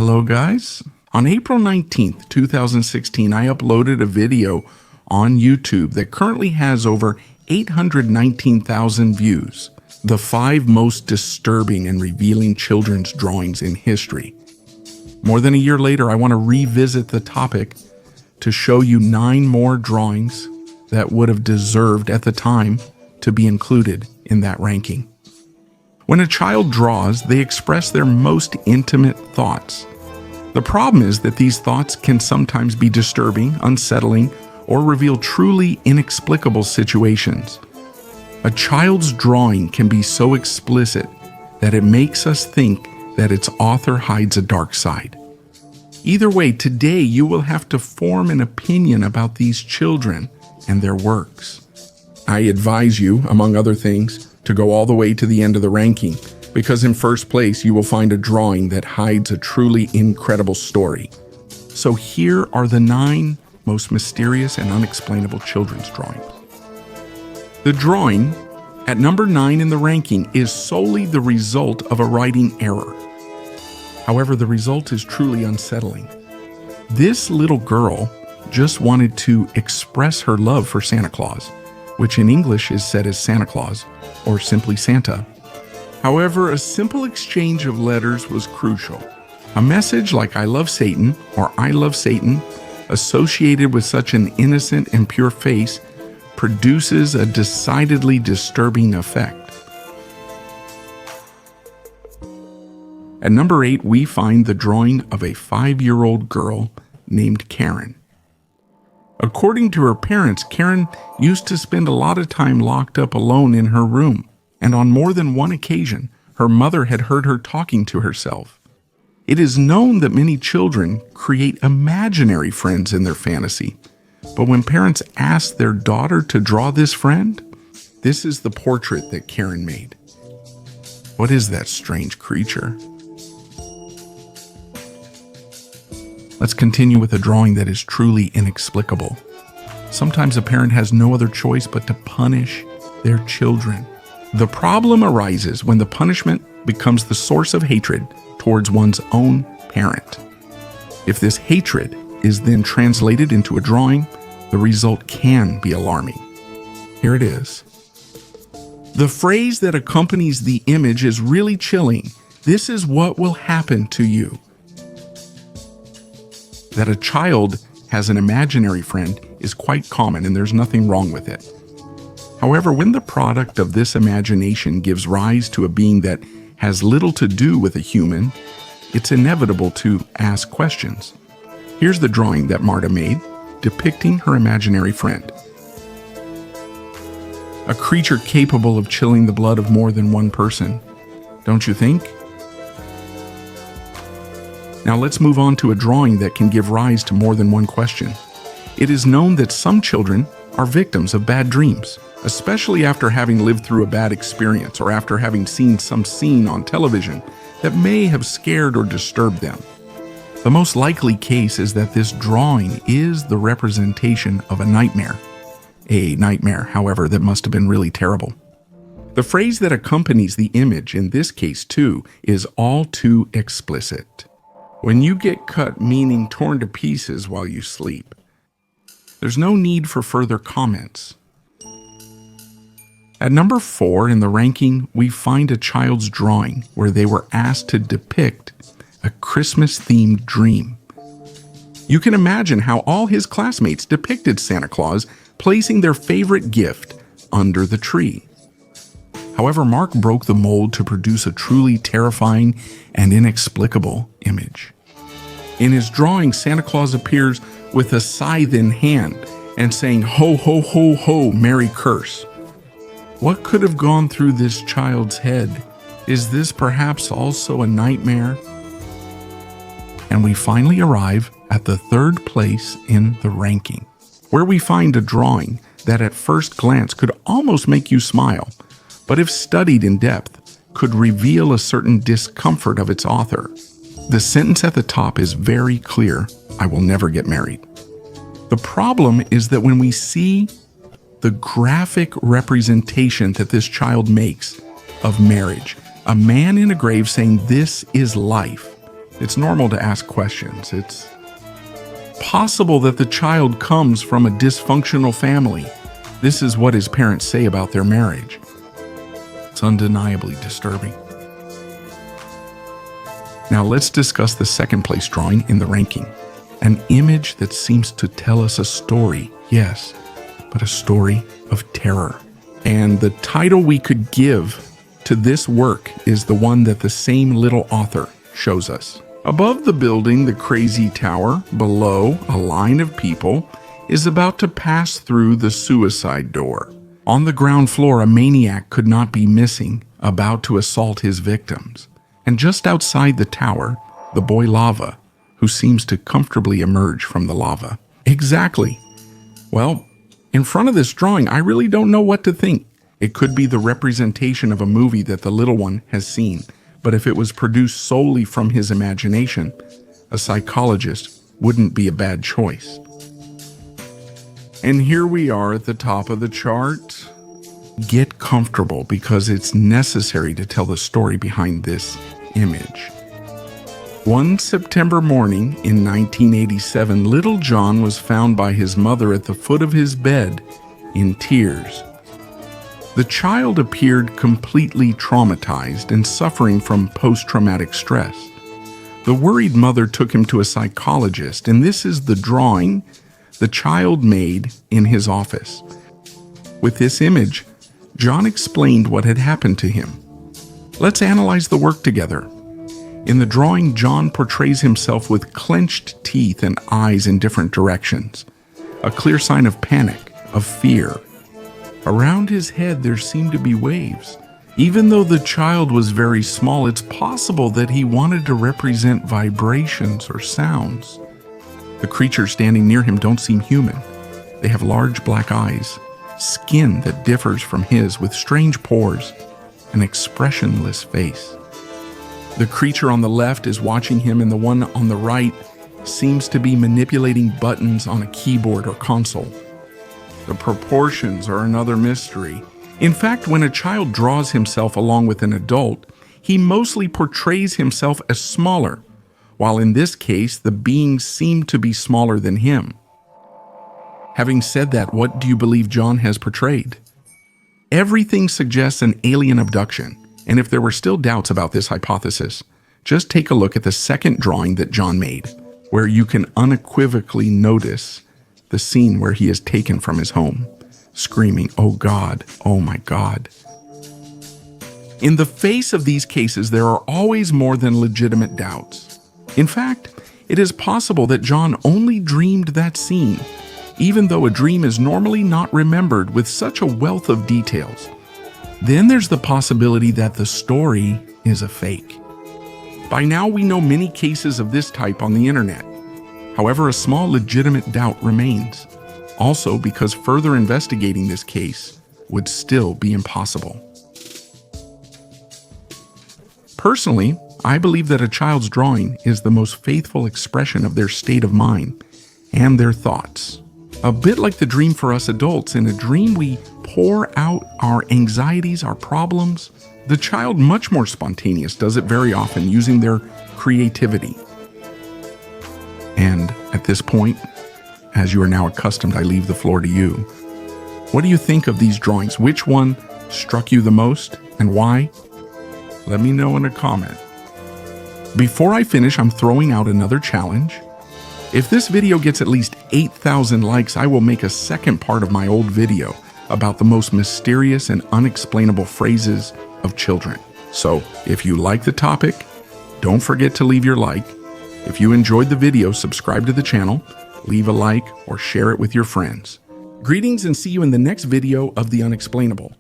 Hello guys. On April 19th, 2016, I uploaded a video on YouTube that currently has over 819,000 views. The 5 most disturbing and revealing children's drawings in history. More than a year later, I want to revisit the topic to show you 9 more drawings that would have deserved at the time to be included in that ranking. When a child draws, they express their most intimate thoughts. The problem is that these thoughts can sometimes be disturbing, unsettling, or reveal truly inexplicable situations. A child's drawing can be so explicit that it makes us think that its author hides a dark side. Either way, today you will have to form an opinion about these children and their works. I advise you, among other things, to go all the way to the end of the ranking, because in first place you will find a drawing that hides a truly incredible story. So here are the 9 most mysterious and unexplainable children's drawings. The drawing at number 9 in the ranking is solely the result of a writing error. However, the result is truly unsettling. This little girl just wanted to express her love for Santa Claus, which in English is said as Santa Claus, or simply Santa. However, a simple exchange of letters was crucial. A message like "I love Satan" or "I love Satan" associated with such an innocent and pure face produces a decidedly disturbing effect. At number 8, we find the drawing of a 5-year-old girl named Karen. According to her parents, Karen used to spend a lot of time locked up alone in her room, and on more than one occasion, her mother had heard her talking to herself. It is known that many children create imaginary friends in their fantasy, but when parents asked their daughter to draw this friend, this is the portrait that Karen made. What is that strange creature? Let's continue with a drawing that is truly inexplicable. Sometimes a parent has no other choice but to punish their children. The problem arises when the punishment becomes the source of hatred towards one's own parent. If this hatred is then translated into a drawing, the result can be alarming. Here it is. The phrase that accompanies the image is really chilling. This is what will happen to you. That a child has an imaginary friend is quite common, and there's nothing wrong with it. However, when the product of this imagination gives rise to a being that has little to do with a human, it's inevitable to ask questions. Here's the drawing that Marta made, depicting her imaginary friend. A creature capable of chilling the blood of more than one person, don't you think? Now let's move on to a drawing that can give rise to more than one question. It is known that some children are victims of bad dreams, especially after having lived through a bad experience or after having seen some scene on television that may have scared or disturbed them. The most likely case is that this drawing is the representation of a nightmare. A nightmare, however, that must have been really terrible. The phrase that accompanies the image in this case too is all too explicit. When you get cut, meaning torn to pieces while you sleep. There's no need for further comments. At number 4 in the ranking, we find a child's drawing where they were asked to depict a Christmas-themed dream. You can imagine how all his classmates depicted Santa Claus placing their favorite gift under the tree. However, Mark broke the mold to produce a truly terrifying and inexplicable image. In his drawing, Santa Claus appears with a scythe in hand and saying, "Ho, ho, ho, ho, Merry Curse." What could have gone through this child's head? Is this perhaps also a nightmare? And we finally arrive at the 3rd place in the ranking, where we find a drawing that at first glance could almost make you smile, but if studied in depth, could reveal a certain discomfort of its author. The sentence at the top is very clear: "I will never get married." The problem is that when we see the graphic representation that this child makes of marriage, a man in a grave saying, "This is life," It's normal to ask questions. It's possible that the child comes from a dysfunctional family. This is what his parents say about their marriage. It's undeniably disturbing. Now let's discuss the second place drawing in the ranking. An image that seems to tell us a story, yes, but a story of terror. And the title we could give to this work is the one that the same little author shows us. Above the building, the crazy tower, below, a line of people is about to pass through the suicide door. On the ground floor, a maniac could not be missing, about to assault his victims. And just outside the tower, the boy Lava, who seems to comfortably emerge from the lava. Exactly. Well, in front of this drawing, I really don't know what to think. It could be the representation of a movie that the little one has seen, but if it was produced solely from his imagination, a psychologist wouldn't be a bad choice. And here we are at the top of the chart. Get comfortable because it's necessary to tell the story behind this image. One September morning in 1987, little John was found by his mother at the foot of his bed in tears. The child appeared completely traumatized and suffering from post-traumatic stress. The worried mother took him to a psychologist, and this is the drawing the child made in his office. With this image, John explained what had happened to him. Let's analyze the work together. In the drawing, John portrays himself with clenched teeth and eyes in different directions, a clear sign of panic, of fear. Around his head, there seemed to be waves. Even though the child was very small, it's possible that he wanted to represent vibrations or sounds. The creatures standing near him don't seem human. They have large black eyes, skin that differs from his with strange pores, an expressionless face. The creature on the left is watching him, and the one on the right seems to be manipulating buttons on a keyboard or console. The proportions are another mystery. In fact, when a child draws himself along with an adult, he mostly portrays himself as smaller, while in this case, the beings seem to be smaller than him. Having said that, what do you believe John has portrayed? Everything suggests an alien abduction. And if there were still doubts about this hypothesis, just take a look at the second drawing that John made, where you can unequivocally notice the scene where he is taken from his home, screaming, "Oh God, oh my God." In the face of these cases, there are always more than legitimate doubts. In fact, it is possible that John only dreamed that scene, even though a dream is normally not remembered with such a wealth of details. Then there's the possibility that the story is a fake. By now we know many cases of this type on the internet. However, a small legitimate doubt remains. Also because further investigating this case would still be impossible. Personally, I believe that a child's drawing is the most faithful expression of their state of mind and their thoughts. A bit like the dream for us adults. In a dream, we pour out our anxieties, our problems. The child, much more spontaneous, does it very often using their creativity. And at this point, as you are now accustomed, I leave the floor to you. What do you think of these drawings? Which one struck you the most and why? Let me know in a comment. Before I finish, I'm throwing out another challenge. If this video gets at least 8,000 likes, I will make a second part of my old video about the most mysterious and unexplainable phrases of children. So if you like the topic, don't forget to leave your like. If you enjoyed the video, subscribe to the channel, leave a like, or share it with your friends. Greetings and see you in the next video of The Unexplainable.